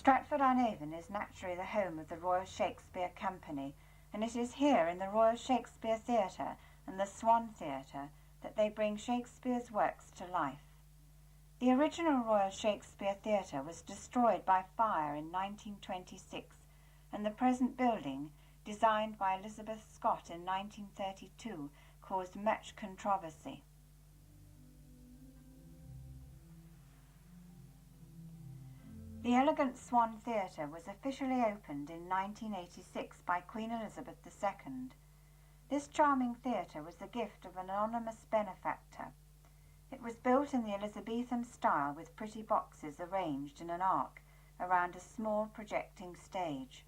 Stratford-on-Avon is naturally the home of the Royal Shakespeare Company, and it is here in the Royal Shakespeare Theatre and the Swan Theatre that they bring Shakespeare's works to life. The original Royal Shakespeare Theatre was destroyed by fire in 1926, and the present building, designed by Elizabeth Scott in 1932, caused much controversy. The elegant Swan Theatre was officially opened in 1986 by Queen Elizabeth II. This charming theatre was the gift of an anonymous benefactor. It was built in the Elizabethan style with pretty boxes arranged in an arc around a small projecting stage.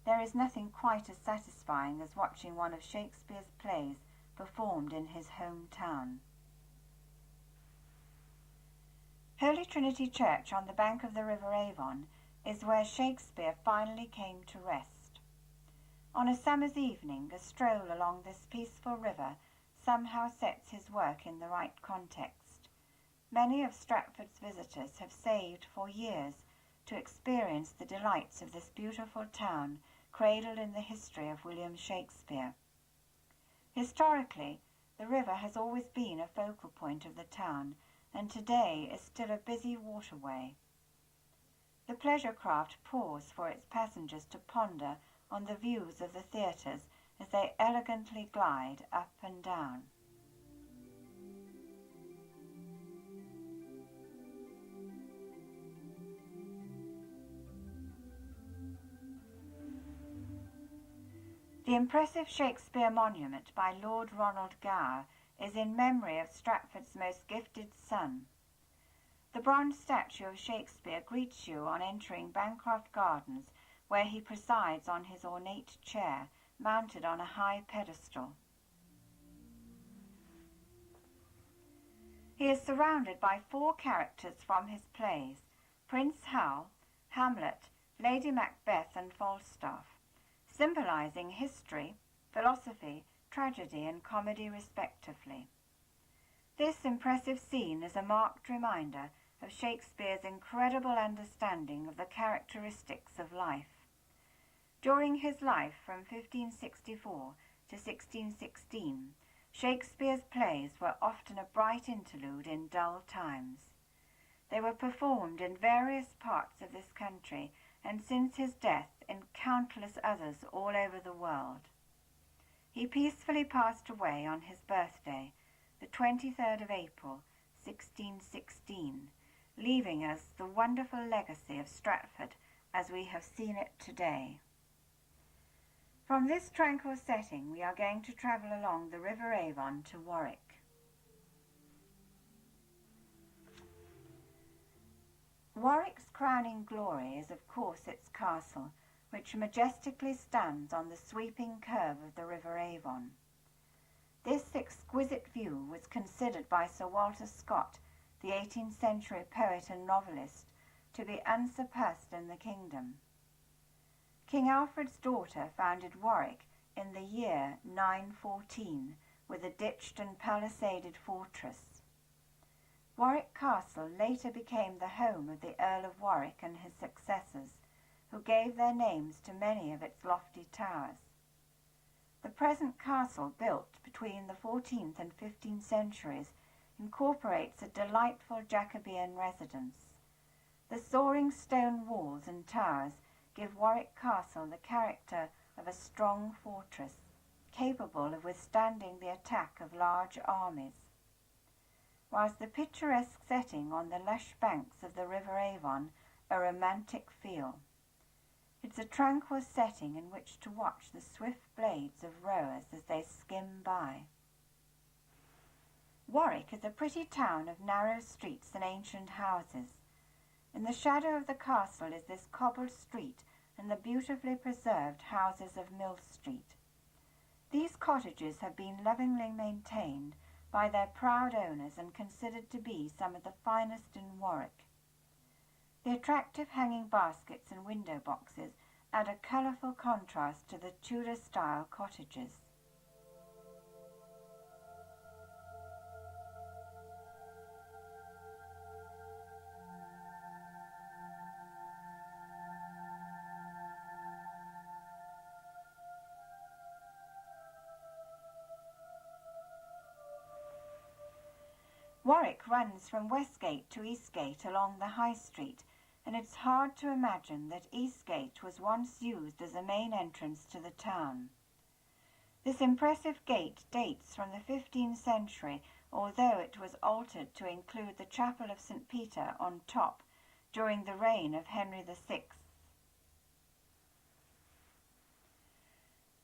There is nothing quite as satisfying as watching one of Shakespeare's plays performed in his hometown. Holy Trinity Church on the bank of the River Avon is where Shakespeare finally came to rest. On a summer's evening, a stroll along this peaceful river somehow sets his work in the right context. Many of Stratford's visitors have saved for years to experience the delights of this beautiful town cradled in the history of William Shakespeare. Historically, the river has always been a focal point of the town, and today is still a busy waterway. The pleasure craft pause for its passengers to ponder on the views of the theatres as they elegantly glide up and down. The impressive Shakespeare Monument by Lord Ronald Gower is in memory of Stratford's most gifted son. The bronze statue of Shakespeare greets you on entering Bancroft Gardens, where he presides on his ornate chair, mounted on a high pedestal. He is surrounded by 4 characters from his plays: Prince Hal, Hamlet, Lady Macbeth and Falstaff, symbolizing history, philosophy, tragedy and comedy respectively. This impressive scene is a marked reminder of Shakespeare's incredible understanding of the characteristics of life. During his life from 1564 to 1616, Shakespeare's plays were often a bright interlude in dull times. They were performed in various parts of this country, and since his death in countless others all over the world. He peacefully passed away on his birthday, the 23rd of April, 1616, leaving us the wonderful legacy of Stratford as we have seen it today. From this tranquil setting, we are going to travel along the River Avon to Warwick. Warwick's crowning glory is, of course, its castle, which majestically stands on the sweeping curve of the River Avon. This exquisite view was considered by Sir Walter Scott, the 18th century poet and novelist, to be unsurpassed in the kingdom. King Alfred's daughter founded Warwick in the year 914 with a ditched and palisaded fortress. Warwick Castle later became the home of the Earl of Warwick and his successors, who gave their names to many of its lofty towers. The present castle, built between the 14th and 15th centuries, incorporates a delightful Jacobean residence. The soaring stone walls and towers give Warwick Castle the character of a strong fortress, capable of withstanding the attack of large armies. Whilst the picturesque setting on the lush banks of the River Avon a romantic feel. It's a tranquil setting in which to watch the swift blades of rowers as they skim by. Warwick is a pretty town of narrow streets and ancient houses. In the shadow of the castle is this cobbled street and the beautifully preserved houses of Mill Street. These cottages have been lovingly maintained by their proud owners and considered to be some of the finest in Warwick. The attractive hanging baskets and window boxes add a colourful contrast to the Tudor-style cottages. Warwick runs from Westgate to Eastgate along the High Street, and it's hard to imagine that Eastgate was once used as a main entrance to the town. This impressive gate dates from the 15th century, although it was altered to include the chapel of St. Peter on top during the reign of Henry VI.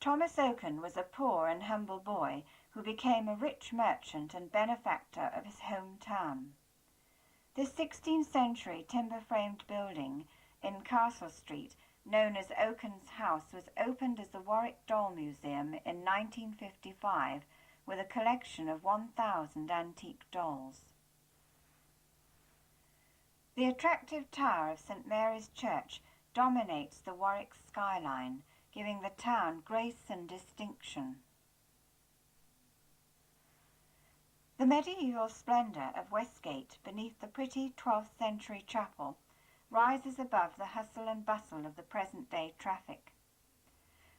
Thomas Oaken was a poor and humble boy who became a rich merchant and benefactor of his hometown. This 16th century timber-framed building in Castle Street, known as Oaken's House, was opened as the Warwick Doll Museum in 1955 with a collection of 1,000 antique dolls. The attractive tower of St. Mary's Church dominates the Warwick skyline, giving the town grace and distinction. The medieval splendour of Westgate beneath the pretty 12th century chapel rises above the hustle and bustle of the present-day traffic.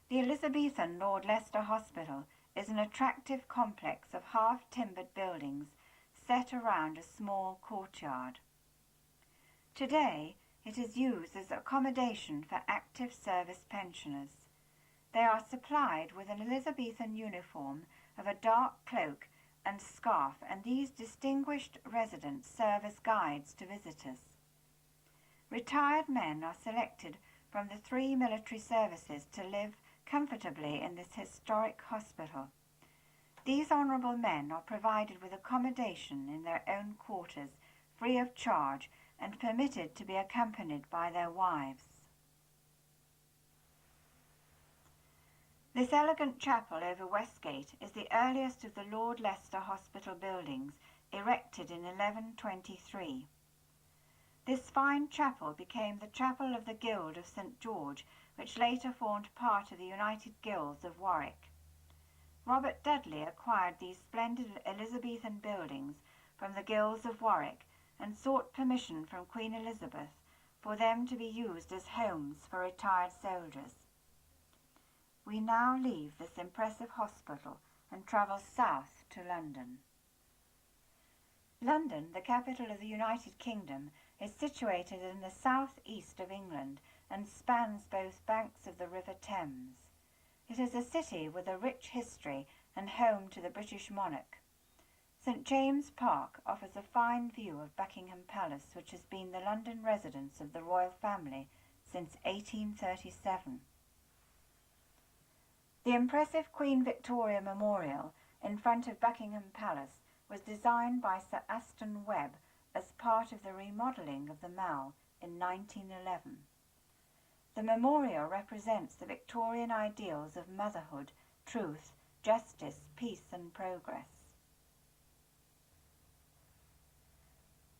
The Elizabethan Lord Leicester Hospital is an attractive complex of half-timbered buildings set around a small courtyard. Today, it is used as accommodation for active service pensioners. They are supplied with an Elizabethan uniform of a dark cloak and scarf, and these distinguished residents serve as guides to visitors. Retired men are selected from the 3 military services to live comfortably in this historic hospital. These honourable men are provided with accommodation in their own quarters, free of charge, and permitted to be accompanied by their wives. This elegant chapel over Westgate is the earliest of the Lord Leicester Hospital buildings, erected in 1123. This fine chapel became the chapel of the Guild of St. George, which later formed part of the United Guilds of Warwick. Robert Dudley acquired these splendid Elizabethan buildings from the Guilds of Warwick and sought permission from Queen Elizabeth for them to be used as homes for retired soldiers. We now leave this impressive hospital and travel south to London. London, the capital of the United Kingdom, is situated in the south-east of England and spans both banks of the River Thames. It is a city with a rich history and home to the British monarch. St. James Park offers a fine view of Buckingham Palace, which has been the London residence of the royal family since 1837. The impressive Queen Victoria Memorial in front of Buckingham Palace was designed by Sir Aston Webb as part of the remodelling of the Mall in 1911. The memorial represents the Victorian ideals of motherhood, truth, justice, peace and progress.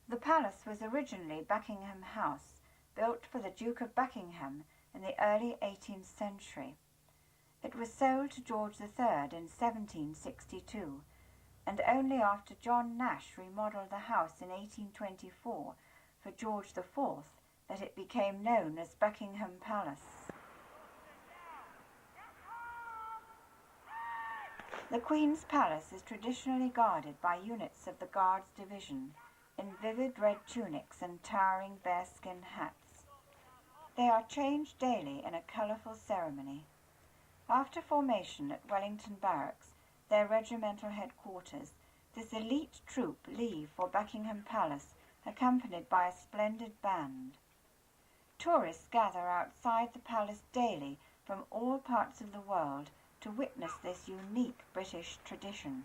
The palace was originally Buckingham House, built for the Duke of Buckingham in the early 18th century. It was sold to George III in 1762, and only after John Nash remodelled the house in 1824 for George IV that it became known as Buckingham Palace. The Queen's Palace is traditionally guarded by units of the Guards Division in vivid red tunics and towering bearskin hats. They are changed daily in a colourful ceremony. After formation at Wellington Barracks, their regimental headquarters, this elite troop leave for Buckingham Palace, accompanied by a splendid band. Tourists gather outside the palace daily from all parts of the world to witness this unique British tradition.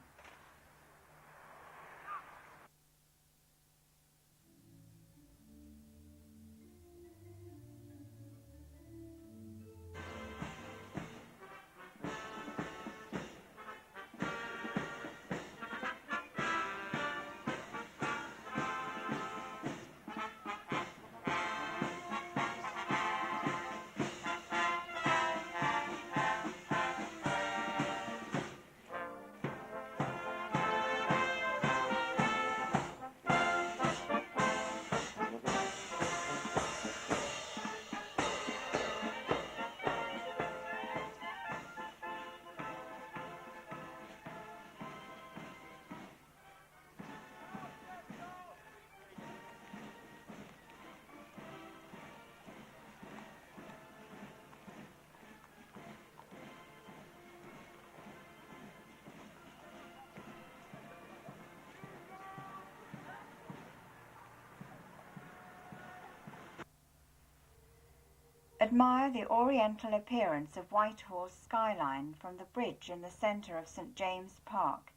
Admire the oriental appearance of Whitehall's skyline from the bridge in the centre of St James's Park,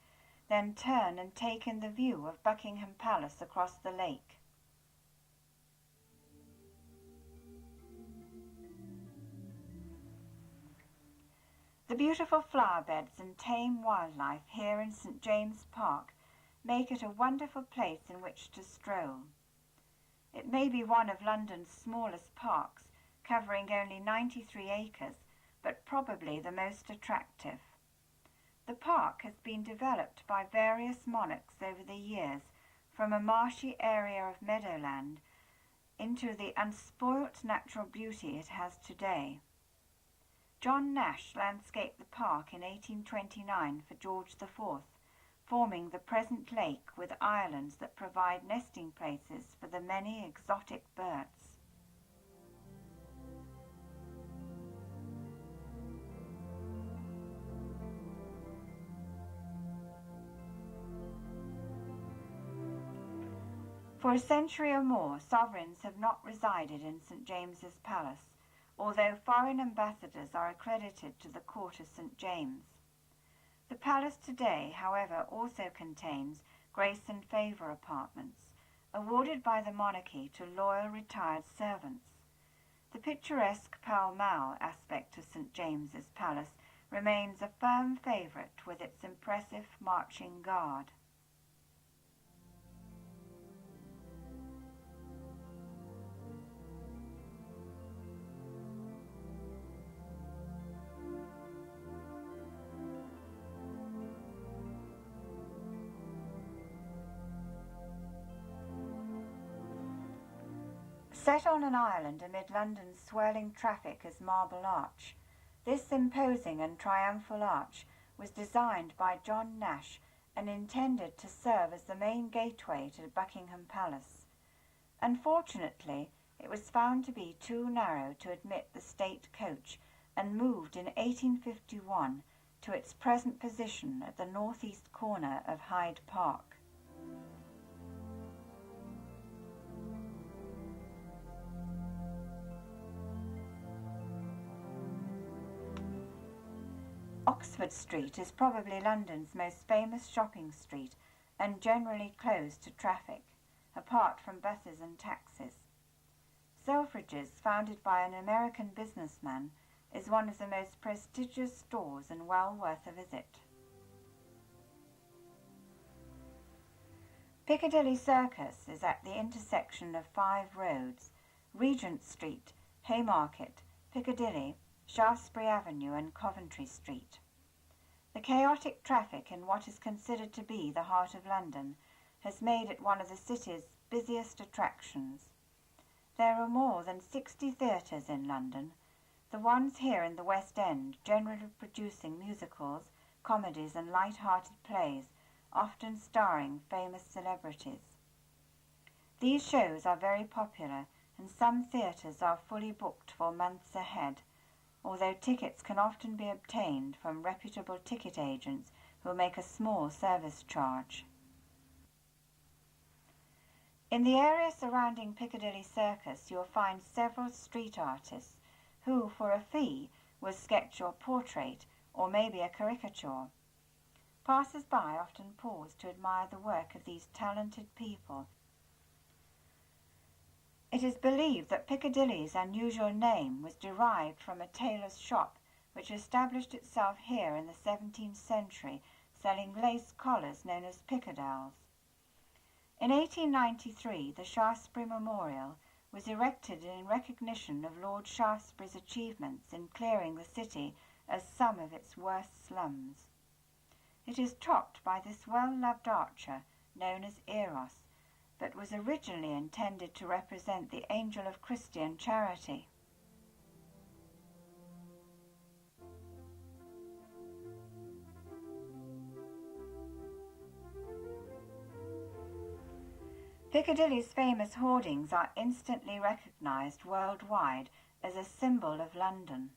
then turn and take in the view of Buckingham Palace across the lake. The beautiful flower beds and tame wildlife here in St James's Park make it a wonderful place in which to stroll. It may be one of London's smallest parks, covering only 93 acres, but probably the most attractive. The park has been developed by various monarchs over the years, from a marshy area of meadowland into the unspoilt natural beauty it has today. John Nash landscaped the park in 1829 for George IV, forming the present lake with islands that provide nesting places for the many exotic birds. For a century or more, sovereigns have not resided in St James's Palace, although foreign ambassadors are accredited to the court of St James. The palace today, however, also contains grace and favour apartments, awarded by the monarchy to loyal retired servants. The picturesque Pall Mall aspect of St James's Palace remains a firm favourite with its impressive marching guard. Set on an island amid London's swirling traffic is Marble Arch. This imposing and triumphal arch was designed by John Nash and intended to serve as the main gateway to Buckingham Palace. Unfortunately, it was found to be too narrow to admit the state coach and moved in 1851 to its present position at the northeast corner of Hyde Park. Oxford Street is probably London's most famous shopping street and generally closed to traffic, apart from buses and taxis. Selfridges, founded by an American businessman, is one of the most prestigious stores and well worth a visit. Piccadilly Circus is at the intersection of 5 roads: Regent Street, Haymarket, Piccadilly, Shaftesbury Avenue and Coventry Street. The chaotic traffic in what is considered to be the heart of London has made it one of the city's busiest attractions. There are more than 60 theatres in London, the ones here in the West End generally producing musicals, comedies and light-hearted plays, often starring famous celebrities. These shows are very popular and some theatres are fully booked for months ahead, although tickets can often be obtained from reputable ticket agents who make a small service charge. In the area surrounding Piccadilly Circus you'll find several street artists who, for a fee, will sketch your portrait or maybe a caricature. Passers-by often pause to admire the work of these talented people. It is believed that Piccadilly's unusual name was derived from a tailor's shop which established itself here in the 17th century, selling lace collars known as pickadelles. In 1893, the Shaftesbury Memorial was erected in recognition of Lord Shaftesbury's achievements in clearing the city of some of its worst slums. It is topped by this well-loved archer known as Eros, but was originally intended to represent the angel of Christian charity. Piccadilly's famous hoardings are instantly recognised worldwide as a symbol of London.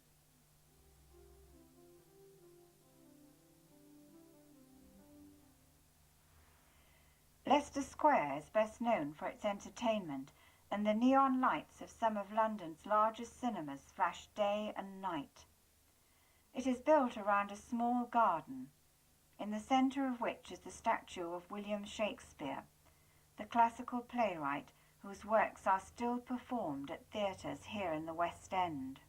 Leicester Square is best known for its entertainment and the neon lights of some of London's largest cinemas flash day and night. It is built around a small garden, in the centre of which is the statue of William Shakespeare, the classical playwright whose works are still performed at theatres here in the West End.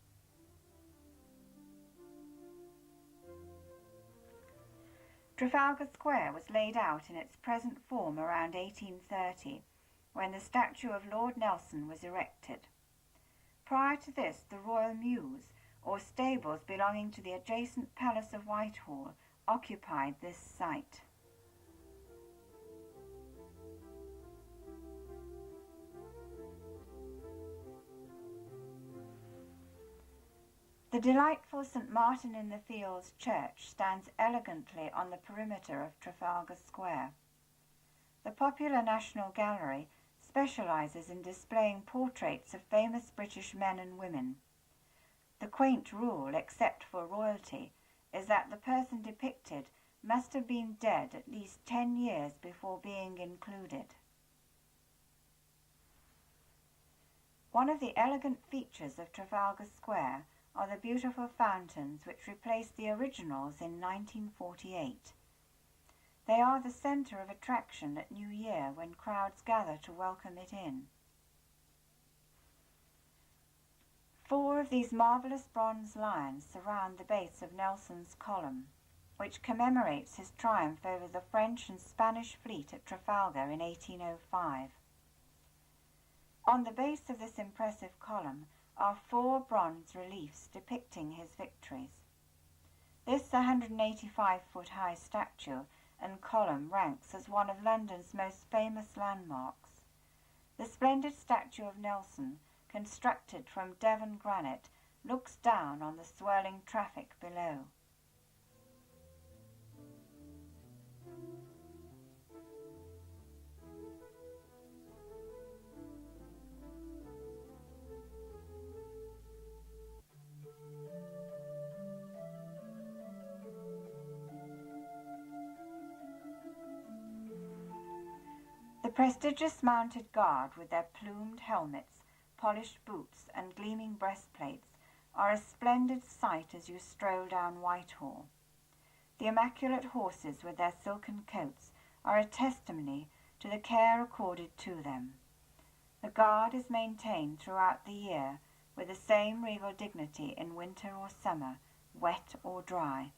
Trafalgar Square was laid out in its present form around 1830, when the statue of Lord Nelson was erected. Prior to this, the Royal Mews, or stables belonging to the adjacent Palace of Whitehall, occupied this site. The delightful St. Martin-in-the-Fields church stands elegantly on the perimeter of Trafalgar Square. The popular National Gallery specialises in displaying portraits of famous British men and women. The quaint rule, except for royalty, is that the person depicted must have been dead at least 10 years before being included. One of the elegant features of Trafalgar Square are the beautiful fountains which replaced the originals in 1948. They are the centre of attraction at New Year when crowds gather to welcome it in. 4 of these marvellous bronze lions surround the base of Nelson's column, which commemorates his triumph over the French and Spanish fleet at Trafalgar in 1805. On the base of this impressive column are 4 bronze reliefs depicting his victories. This 185-foot-high statue and column ranks as one of London's most famous landmarks. The splendid statue of Nelson, constructed from Devon granite, looks down on the swirling traffic below. The prestigious mounted guard, with their plumed helmets, polished boots and gleaming breastplates, are a splendid sight as you stroll down Whitehall. The immaculate horses with their silken coats are a testimony to the care accorded to them. The guard is maintained throughout the year with the same regal dignity in winter or summer, wet or dry.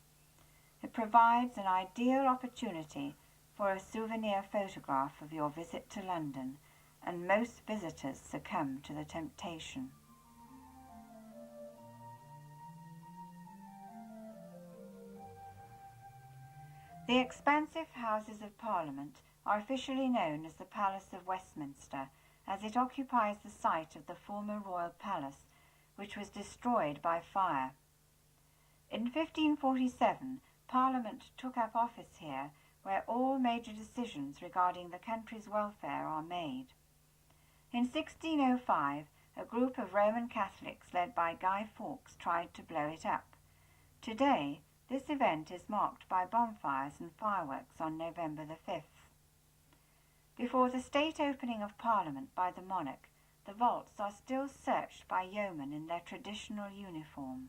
It provides an ideal opportunity for a souvenir photograph of your visit to London, and most visitors succumb to the temptation. The expansive Houses of Parliament are officially known as the Palace of Westminster, as it occupies the site of the former royal palace, which was destroyed by fire. In 1547, Parliament took up office here, where all major decisions regarding the country's welfare are made. In 1605, a group of Roman Catholics led by Guy Fawkes tried to blow it up. Today, this event is marked by bonfires and fireworks on November the 5th. Before the state opening of Parliament by the monarch, the vaults are still searched by yeomen in their traditional uniform.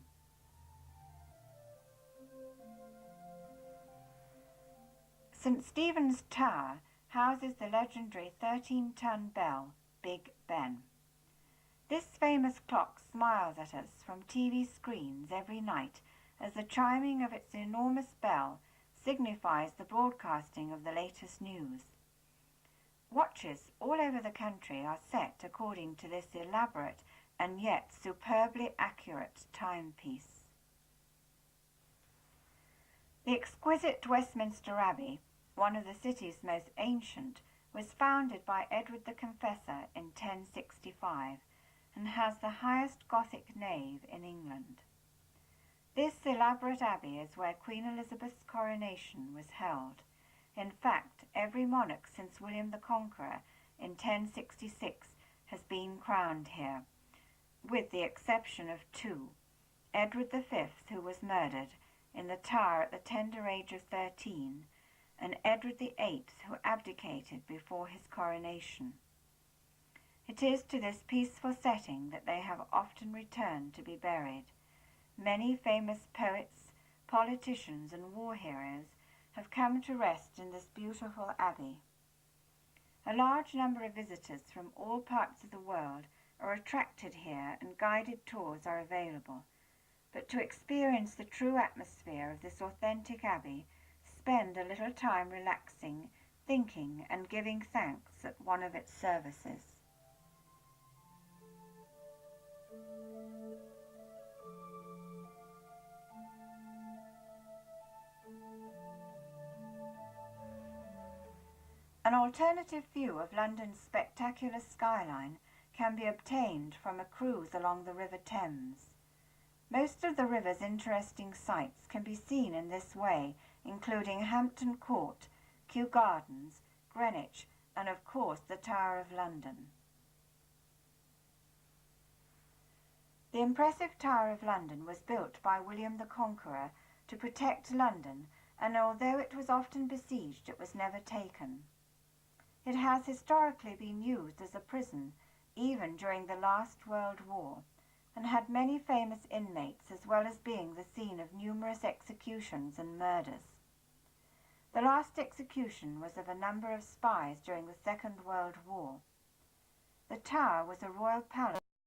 St. Stephen's Tower houses the legendary 13-ton bell, Big Ben. This famous clock smiles at us from TV screens every night as the chiming of its enormous bell signifies the broadcasting of the latest news. Watches all over the country are set according to this elaborate and yet superbly accurate timepiece. The exquisite Westminster Abbey, one of the city's most ancient, was founded by Edward the Confessor in 1065 and has the highest Gothic nave in England. This elaborate abbey is where Queen Elizabeth's coronation was held. In fact, every monarch since William the Conqueror in 1066 has been crowned here, with the exception of 2, Edward V, who was murdered in the Tower at the tender age of 13, and Edward VIII, who abdicated before his coronation. It is to this peaceful setting that they have often returned to be buried. Many famous poets, politicians, and war heroes have come to rest in this beautiful abbey. A large number of visitors from all parts of the world are attracted here, and guided tours are available. But to experience the true atmosphere of this authentic abbey, spend a little time relaxing, thinking, and giving thanks at one of its services. An alternative view of London's spectacular skyline can be obtained from a cruise along the River Thames. Most of the river's interesting sights can be seen in this way, including Hampton Court, Kew Gardens, Greenwich, and of course the Tower of London. The impressive Tower of London was built by William the Conqueror to protect London, and although it was often besieged, it was never taken. It has historically been used as a prison, even during the last World War, and had many famous inmates, as well as being the scene of numerous executions and murders. The last execution was of a number of spies during the Second World War. The tower was a royal palace